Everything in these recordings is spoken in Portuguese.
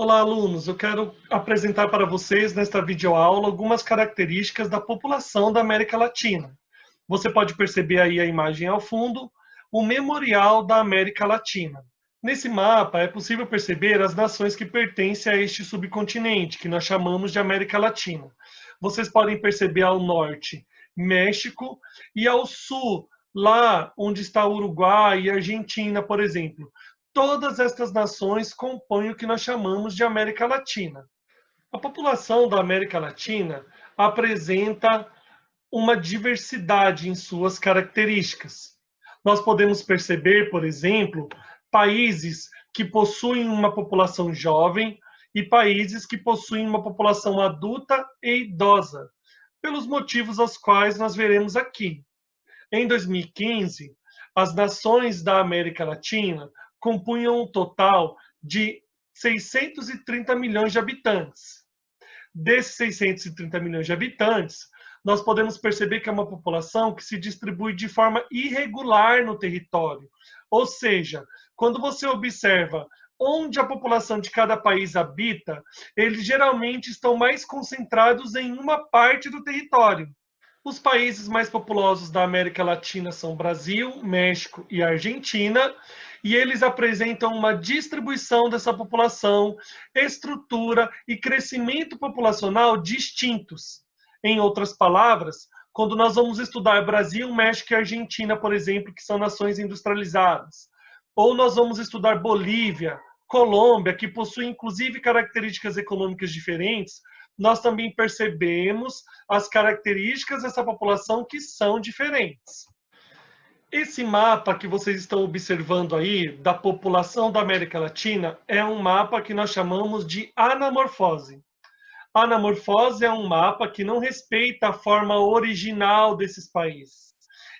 Olá, alunos. Eu quero apresentar para vocês, nesta videoaula, algumas características da população da América Latina. Você pode perceber aí a imagem ao fundo, o Memorial da América Latina. Nesse mapa, é possível perceber as nações que pertencem a este subcontinente, que nós chamamos de América Latina. Vocês podem perceber ao norte, México, e ao sul, lá onde está Uruguai e Argentina, por exemplo. Todas estas nações compõem o que nós chamamos de América Latina. A população da América Latina apresenta uma diversidade em suas características. Nós podemos perceber, por exemplo, países que possuem uma população jovem e países que possuem uma população adulta e idosa, pelos motivos aos quais nós veremos aqui. Em 2015, as nações da América Latina compunham um total de 630 milhões de habitantes. Desses 630 milhões de habitantes, nós podemos perceber que é uma população que se distribui de forma irregular no território. Ou seja, quando você observa onde a população de cada país habita, eles geralmente estão mais concentrados em uma parte do território. Os países mais populosos da América Latina são Brasil, México e Argentina, e eles apresentam uma distribuição dessa população, estrutura e crescimento populacional distintos. Em outras palavras, quando nós vamos estudar Brasil, México e Argentina, por exemplo, que são nações industrializadas, ou nós vamos estudar Bolívia, Colômbia, que possuem inclusive características econômicas diferentes, nós também percebemos as características dessa população que são diferentes. Esse mapa que vocês estão observando aí, da população da América Latina, é um mapa que nós chamamos de anamorfose. Anamorfose é um mapa que não respeita a forma original desses países.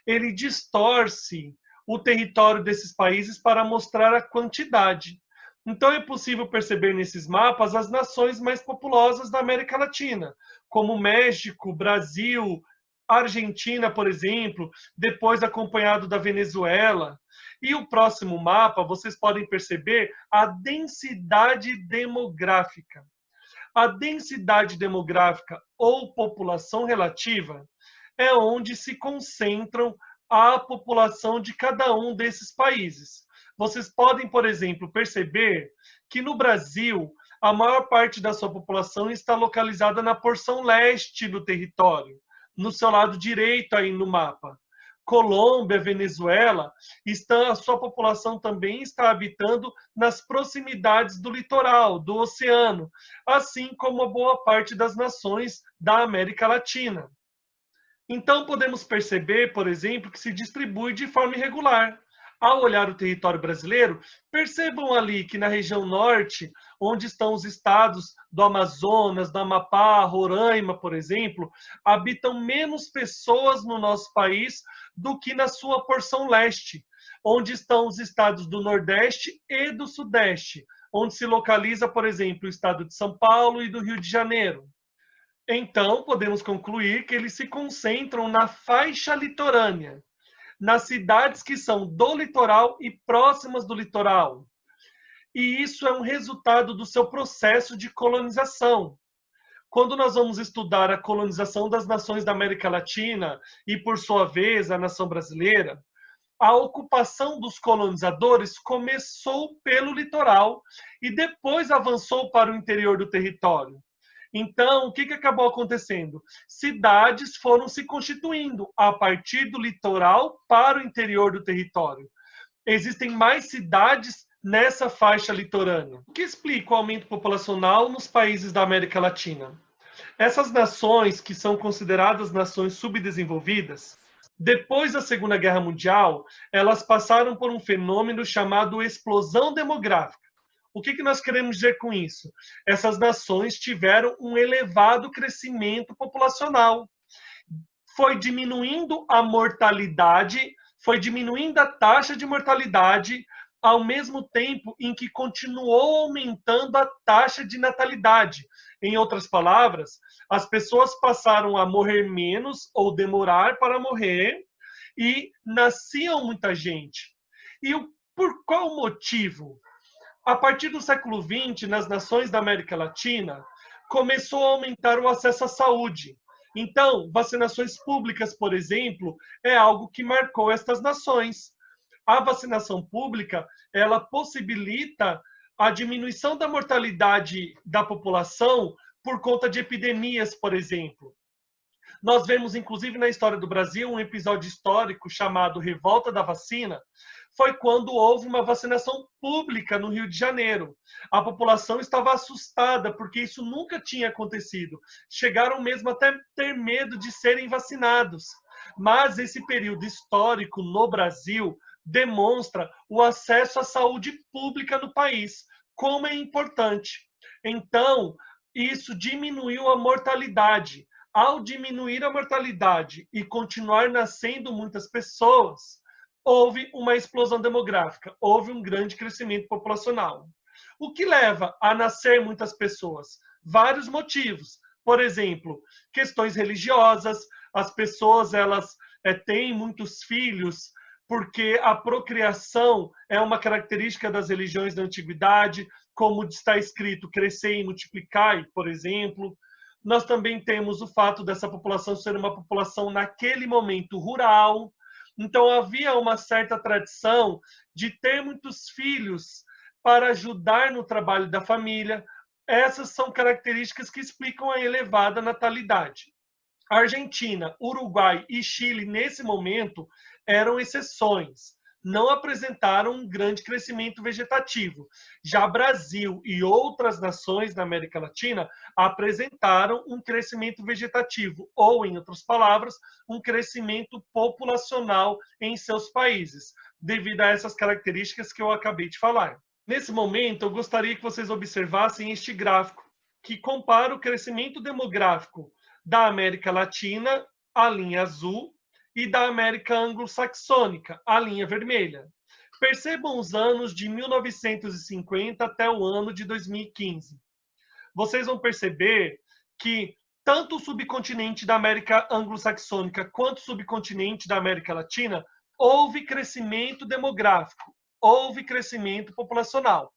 Ele distorce o território desses países para mostrar a quantidade. Então é possível perceber nesses mapas as nações mais populosas da América Latina, como México, Brasil, Argentina, por exemplo, depois acompanhado da Venezuela. E o próximo mapa, vocês podem perceber a densidade demográfica. A densidade demográfica ou população relativa é onde se concentram a população de cada um desses países. Vocês podem, por exemplo, perceber que no Brasil, a maior parte da sua população está localizada na porção leste do território, no seu lado direito aí no mapa. Colômbia, Venezuela, a sua população também está habitando nas proximidades do litoral, do oceano, assim como a boa parte das nações da América Latina. Então, podemos perceber, por exemplo, que se distribui de forma irregular. Ao olhar o território brasileiro, percebam ali que na região norte, onde estão os estados do Amazonas, do Amapá, Roraima, por exemplo, habitam menos pessoas no nosso país do que na sua porção leste, onde estão os estados do Nordeste e do Sudeste, onde se localiza, por exemplo, o estado de São Paulo e do Rio de Janeiro. Então, podemos concluir que eles se concentram na faixa litorânea, nas cidades que são do litoral e próximas do litoral. E isso é um resultado do seu processo de colonização. Quando nós vamos estudar a colonização das nações da América Latina e, por sua vez, a nação brasileira, a ocupação dos colonizadores começou pelo litoral e depois avançou para o interior do território. Então, o que acabou acontecendo? Cidades foram se constituindo a partir do litoral para o interior do território. Existem mais cidades nessa faixa litorânea. O que explica o aumento populacional nos países da América Latina? Essas nações, que são consideradas nações subdesenvolvidas, depois da Segunda Guerra Mundial, elas passaram por um fenômeno chamado explosão demográfica. O que nós queremos dizer com isso? Essas nações tiveram um elevado crescimento populacional. Foi diminuindo a mortalidade, foi diminuindo a taxa de mortalidade, ao mesmo tempo em que continuou aumentando a taxa de natalidade. Em outras palavras, as pessoas passaram a morrer menos ou demorar para morrer e nasciam muita gente. E por qual motivo? A partir do século XX, nas nações da América Latina, começou a aumentar o acesso à saúde. Então, vacinações públicas, por exemplo, é algo que marcou estas nações. A vacinação pública, ela possibilita a diminuição da mortalidade da população por conta de epidemias, por exemplo. Nós vemos, inclusive, na história do Brasil, um episódio histórico chamado Revolta da Vacina. Foi quando houve uma vacinação pública no Rio de Janeiro. A população estava assustada, porque isso nunca tinha acontecido. Chegaram mesmo até ter medo de serem vacinados. Mas esse período histórico no Brasil demonstra o acesso à saúde pública no país, como é importante. Então, isso diminuiu a mortalidade. Ao diminuir a mortalidade e continuar nascendo muitas pessoas, houve uma explosão demográfica, houve um grande crescimento populacional. O que leva a nascer muitas pessoas? Vários motivos. Por exemplo, questões religiosas, as pessoas elas têm muitos filhos porque a procriação é uma característica das religiões da antiguidade, como está escrito, crescer e multiplicar, por exemplo. Nós também temos o fato dessa população ser uma população naquele momento rural. Então havia uma certa tradição de ter muitos filhos para ajudar no trabalho da família. Essas são características que explicam a elevada natalidade. Argentina, Uruguai e Chile, nesse momento, eram exceções. Não apresentaram um grande crescimento vegetativo. Já Brasil e outras nações da América Latina apresentaram um crescimento vegetativo, ou, em outras palavras, um crescimento populacional em seus países, devido a essas características que eu acabei de falar. Nesse momento, eu gostaria que vocês observassem este gráfico, que compara o crescimento demográfico da América Latina, a linha azul, e da América anglo-saxônica, a linha vermelha. Percebam os anos de 1950 até o ano de 2015. Vocês vão perceber que tanto o subcontinente da América anglo-saxônica quanto o subcontinente da América Latina houve crescimento demográfico, houve crescimento populacional.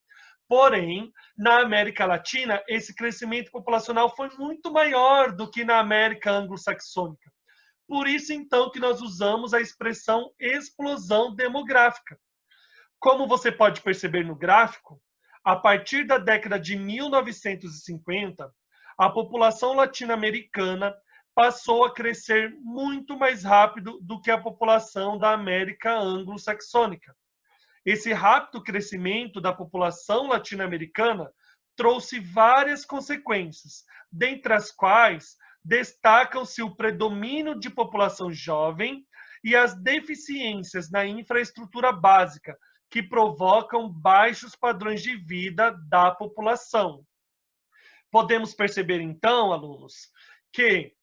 Porém, na América Latina, esse crescimento populacional foi muito maior do que na América anglo-saxônica. Por isso, então, que nós usamos a expressão explosão demográfica. Como você pode perceber no gráfico, a partir da década de 1950, a população latino-americana passou a crescer muito mais rápido do que a população da América anglo-saxônica. Esse rápido crescimento da população latino-americana trouxe várias consequências, dentre as quais destacam-se o predomínio de população jovem e as deficiências na infraestrutura básica, que provocam baixos padrões de vida da população. Podemos perceber, então, alunos, que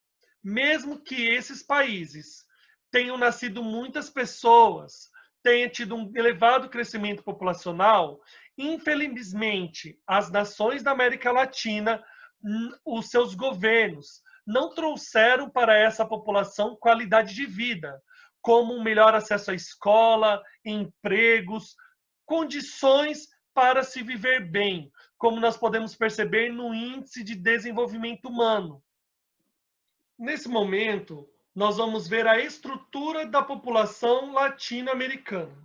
mesmo que esses países tenham nascido muitas pessoas, tenha tido um elevado crescimento populacional, infelizmente, as nações da América Latina, os seus governos, não trouxeram para essa população qualidade de vida, como um melhor acesso à escola, empregos, condições para se viver bem, como nós podemos perceber no Índice de Desenvolvimento Humano. Nesse momento, nós vamos ver a estrutura da população latino-americana.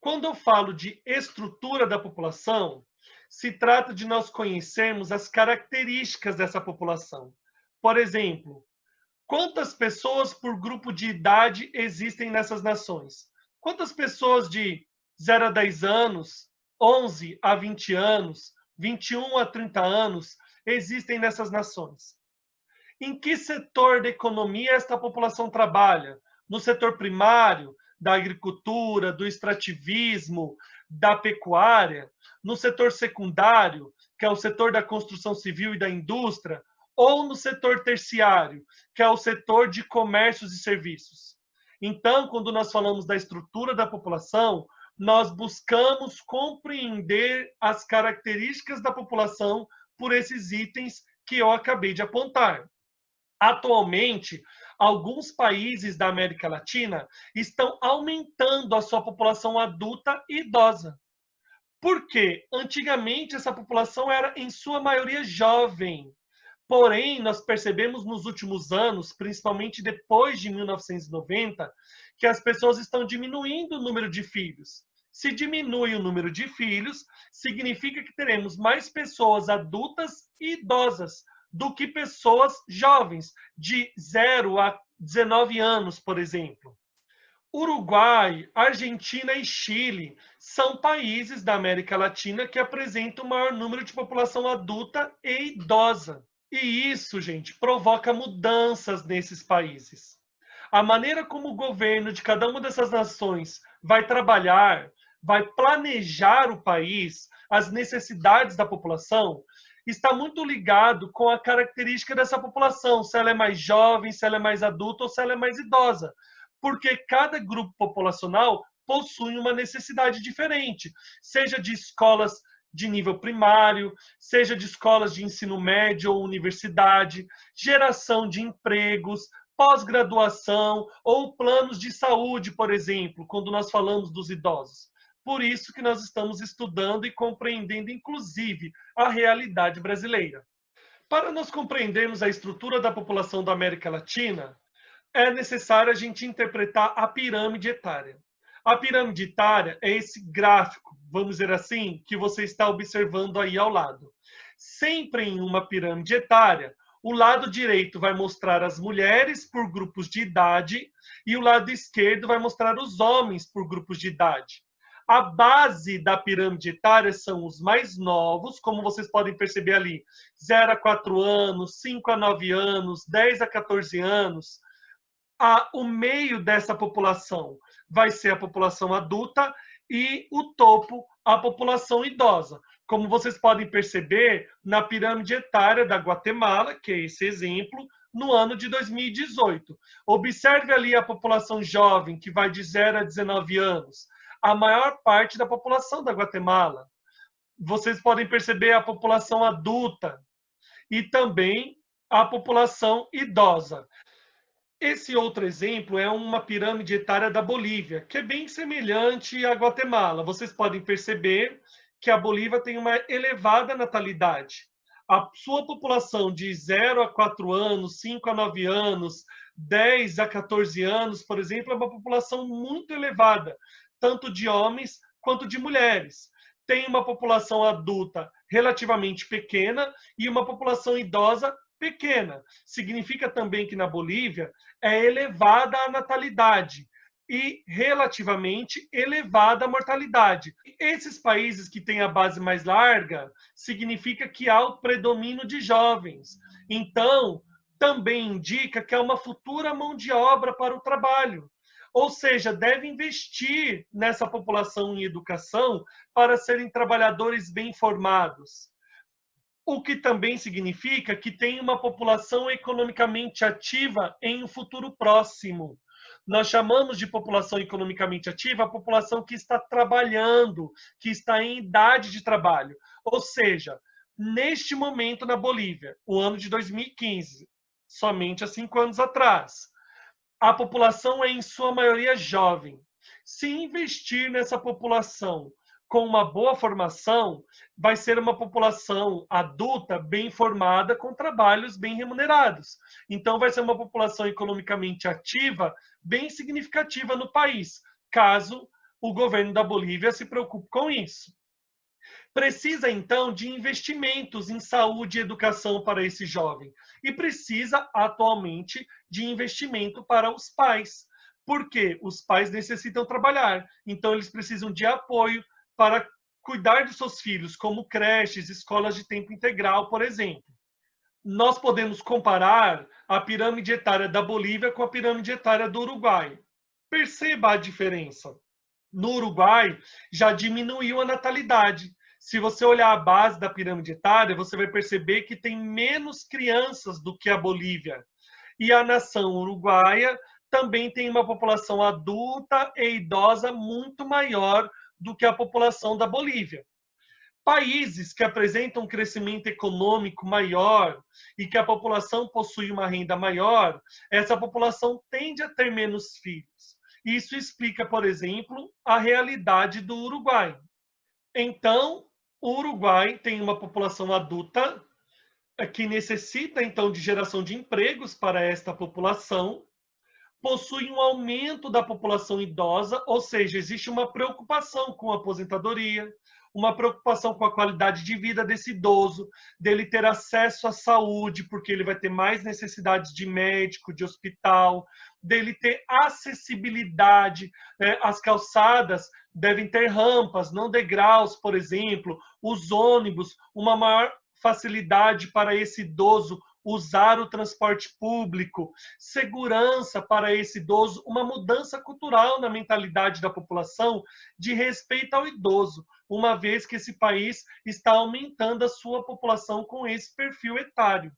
Quando eu falo de estrutura da população, se trata de nós conhecermos as características dessa população. Por exemplo, quantas pessoas por grupo de idade existem nessas nações? Quantas pessoas de 0 a 10 anos, 11 a 20 anos, 21 a 30 anos existem nessas nações? Em que setor da economia esta população trabalha? No setor primário, da agricultura, do extrativismo, da pecuária? No setor secundário, que é o setor da construção civil e da indústria? Ou no setor terciário, que é o setor de comércios e serviços? Então, quando nós falamos da estrutura da população, nós buscamos compreender as características da população por esses itens que eu acabei de apontar. Atualmente, alguns países da América Latina estão aumentando a sua população adulta e idosa. Porque antigamente essa população era em sua maioria jovem. Porém, nós percebemos nos últimos anos, principalmente depois de 1990, que as pessoas estão diminuindo o número de filhos. Se diminui o número de filhos, significa que teremos mais pessoas adultas e idosas do que pessoas jovens, de 0 a 19 anos, por exemplo. Uruguai, Argentina e Chile são países da América Latina que apresentam o maior número de população adulta e idosa. E isso, gente, provoca mudanças nesses países. A maneira como o governo de cada uma dessas nações vai trabalhar, vai planejar o país, as necessidades da população, está muito ligado com a característica dessa população, se ela é mais jovem, se ela é mais adulta ou se ela é mais idosa. Porque cada grupo populacional possui uma necessidade diferente, seja de escolas de nível primário, seja de escolas de ensino médio ou universidade, geração de empregos, pós-graduação ou planos de saúde, por exemplo, quando nós falamos dos idosos. Por isso que nós estamos estudando e compreendendo, inclusive, a realidade brasileira. Para nós compreendermos a estrutura da população da América Latina, é necessário a gente interpretar a pirâmide etária. A pirâmide etária é esse gráfico, vamos dizer assim, que você está observando aí ao lado. Sempre em uma pirâmide etária, o lado direito vai mostrar as mulheres por grupos de idade e o lado esquerdo vai mostrar os homens por grupos de idade. A base da pirâmide etária são os mais novos, como vocês podem perceber ali, 0 a 4 anos, 5 a 9 anos, 10 a 14 anos. O meio dessa população vai ser a população adulta e o topo, a população idosa. Como vocês podem perceber, na pirâmide etária da Guatemala, que é esse exemplo, no ano de 2018. Observe ali a população jovem, que vai de 0 a 19 anos. A maior parte da população da Guatemala. Vocês podem perceber a população adulta e também a população idosa. Esse outro exemplo é uma pirâmide etária da Bolívia, que é bem semelhante à Guatemala. Vocês podem perceber que a Bolívia tem uma elevada natalidade. A sua população de 0 a 4 anos, 5 a 9 anos, 10 a 14 anos, por exemplo, é uma população muito elevada, tanto de homens quanto de mulheres. Tem uma população adulta relativamente pequena e uma população idosa pequena. Significa também que na Bolívia é elevada a natalidade e relativamente elevada a mortalidade. Esses países que têm a base mais larga, significa que há o predomínio de jovens. Então, também indica que há uma futura mão de obra para o trabalho. Ou seja, deve investir nessa população em educação para serem trabalhadores bem formados. O que também significa que tem uma população economicamente ativa em um futuro próximo. Nós chamamos de população economicamente ativa a população que está trabalhando, que está em idade de trabalho. Ou seja, neste momento na Bolívia, o ano de 2015, somente há 5 anos atrás, a população é em sua maioria jovem. Se investir nessa população com uma boa formação, vai ser uma população adulta bem formada com trabalhos bem remunerados. Então, vai ser uma população economicamente ativa, bem significativa no país, caso o governo da Bolívia se preocupe com isso. Precisa, então, de investimentos em saúde e educação para esse jovem. E precisa, atualmente, de investimento para os pais. Porque os pais necessitam trabalhar. Então, eles precisam de apoio para cuidar de seus filhos, como creches, escolas de tempo integral, por exemplo. Nós podemos comparar a pirâmide etária da Bolívia com a pirâmide etária do Uruguai. Perceba a diferença. No Uruguai, já diminuiu a natalidade. Se você olhar a base da pirâmide etária, você vai perceber que tem menos crianças do que a Bolívia. E a nação uruguaia também tem uma população adulta e idosa muito maior do que a população da Bolívia. Países que apresentam um crescimento econômico maior e que a população possui uma renda maior, essa população tende a ter menos filhos. Isso explica, por exemplo, a realidade do Uruguai. Então, o Uruguai tem uma população adulta que necessita, então, de geração de empregos para esta população, possui um aumento da população idosa, ou seja, existe uma preocupação com a aposentadoria, uma preocupação com a qualidade de vida desse idoso, dele ter acesso à saúde, porque ele vai ter mais necessidades de médico, de hospital, dele ter acessibilidade, né? As calçadas devem ter rampas, não degraus, por exemplo, os ônibus, uma maior facilidade para esse idoso usar o transporte público, segurança para esse idoso, uma mudança cultural na mentalidade da população de respeito ao idoso, uma vez que esse país está aumentando a sua população com esse perfil etário.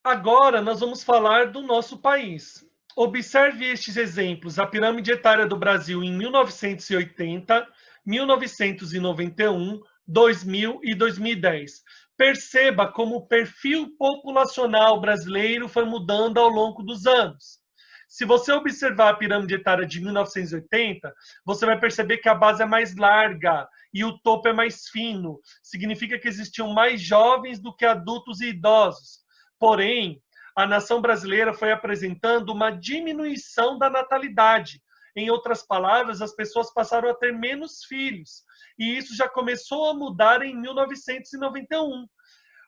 Agora nós vamos falar do nosso país. Observe estes exemplos: a pirâmide etária do Brasil em 1980, 1991, 2000 e 2010. Perceba como o perfil populacional brasileiro foi mudando ao longo dos anos. Se você observar a pirâmide etária de 1980, você vai perceber que a base é mais larga e o topo é mais fino. Significa que existiam mais jovens do que adultos e idosos. Porém, a nação brasileira foi apresentando uma diminuição da natalidade. Em outras palavras, as pessoas passaram a ter menos filhos. E isso já começou a mudar em 1991.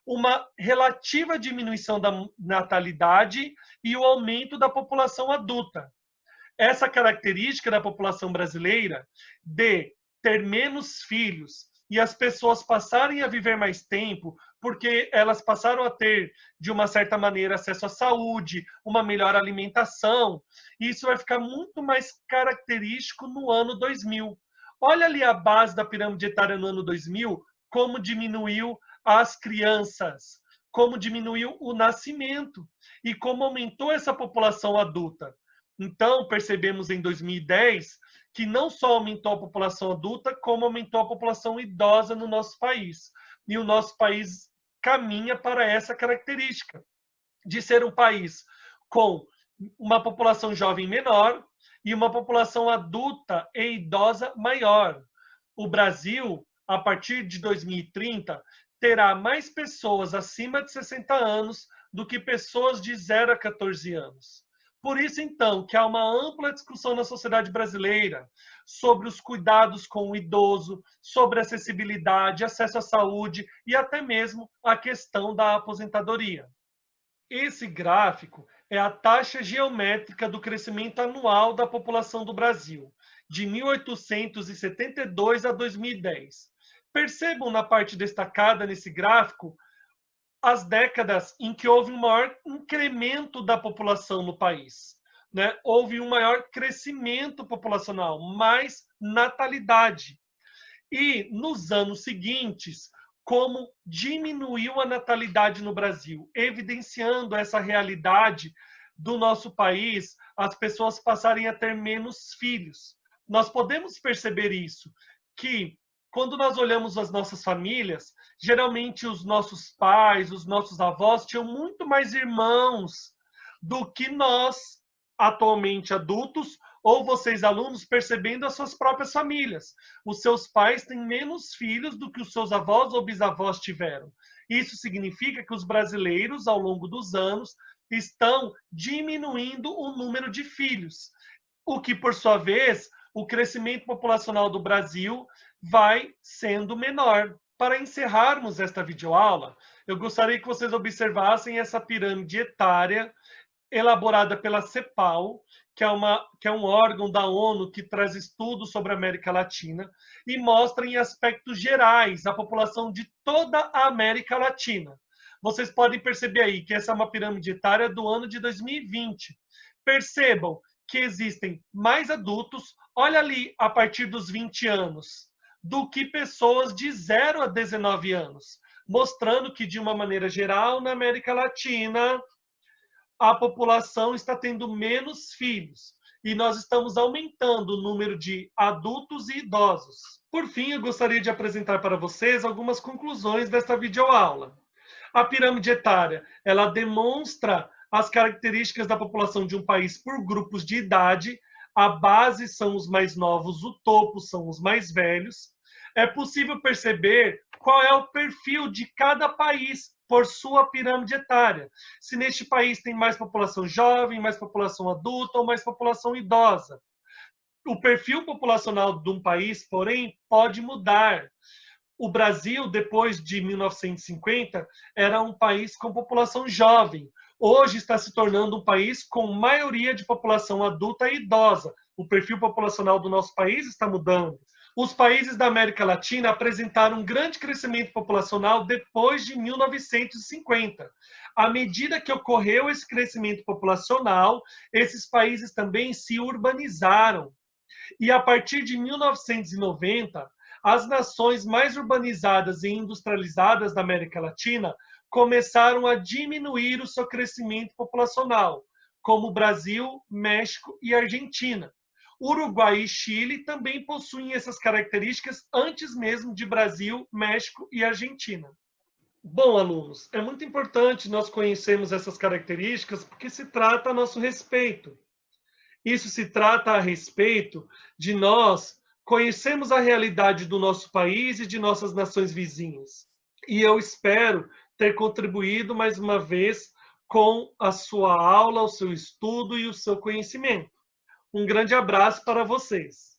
Uma relativa diminuição da natalidade e o aumento da população adulta. Essa característica da população brasileira de ter menos filhos e as pessoas passarem a viver mais tempo, porque elas passaram a ter, de uma certa maneira, acesso à saúde, uma melhor alimentação, e isso vai ficar muito mais característico no ano 2000. Olha ali a base da pirâmide etária no ano 2000, como diminuiu as crianças, como diminuiu o nascimento e como aumentou essa população adulta. Então, percebemos em 2010 que não só aumentou a população adulta, como aumentou a população idosa no nosso país. E o nosso país caminha para essa característica de ser um país com uma população jovem menor e uma população adulta e idosa maior. O Brasil, a partir de 2030, terá mais pessoas acima de 60 anos do que pessoas de 0 a 14 anos. Por isso, então, que há uma ampla discussão na sociedade brasileira sobre os cuidados com o idoso, sobre acessibilidade, acesso à saúde e até mesmo a questão da aposentadoria. Esse gráfico é a taxa geométrica do crescimento anual da população do Brasil, de 1872 a 2010. Percebam na parte destacada nesse gráfico as décadas em que houve um maior incremento da população no país, né? Houve um maior crescimento populacional, mais natalidade. E nos anos seguintes, como diminuiu a natalidade no Brasil, evidenciando essa realidade do nosso país, as pessoas passarem a ter menos filhos. Nós podemos perceber isso, que quando nós olhamos as nossas famílias, geralmente os nossos pais, os nossos avós tinham muito mais irmãos do que nós, atualmente adultos, ou vocês alunos, percebendo as suas próprias famílias. Os seus pais têm menos filhos do que os seus avós ou bisavós tiveram. Isso significa que os brasileiros, ao longo dos anos, estão diminuindo o número de filhos, o que, por sua vez, o crescimento populacional do Brasil vai sendo menor. Para encerrarmos esta videoaula, eu gostaria que vocês observassem essa pirâmide etária elaborada pela CEPAL, que é um órgão da ONU que traz estudos sobre a América Latina e mostra em aspectos gerais a população de toda a América Latina. Vocês podem perceber aí que essa é uma pirâmide etária do ano de 2020. Percebam que existem mais adultos, olha ali, a partir dos 20 anos, do que pessoas de 0 a 19 anos, mostrando que, de uma maneira geral, na América Latina, a população está tendo menos filhos e nós estamos aumentando o número de adultos e idosos. Por fim, eu gostaria de apresentar para vocês algumas conclusões desta videoaula. A pirâmide etária, ela demonstra as características da população de um país por grupos de idade. A base são os mais novos, o topo são os mais velhos. é possível perceber qual é o perfil de cada país por sua pirâmide etária. Se neste país tem mais população jovem, mais população adulta ou mais população idosa. O perfil populacional de um país, porém, pode mudar. O Brasil, depois de 1950, era um país com população jovem. Hoje está se tornando um país com maioria de população adulta e idosa. O perfil populacional do nosso país está mudando. Os países da América Latina apresentaram um grande crescimento populacional depois de 1950. À medida que ocorreu esse crescimento populacional, esses países também se urbanizaram. E a partir de 1990, as nações mais urbanizadas e industrializadas da América Latina começaram a diminuir o seu crescimento populacional, como Brasil, México e Argentina. Uruguai e Chile também possuem essas características antes mesmo de Brasil, México e Argentina. Bom, alunos, é muito importante nós conhecermos essas características porque se trata a nosso respeito. Isso se trata a respeito de nós conhecermos a realidade do nosso país e de nossas nações vizinhas. E eu espero ter contribuído mais uma vez com a sua aula, o seu estudo e o seu conhecimento. Um grande abraço para vocês.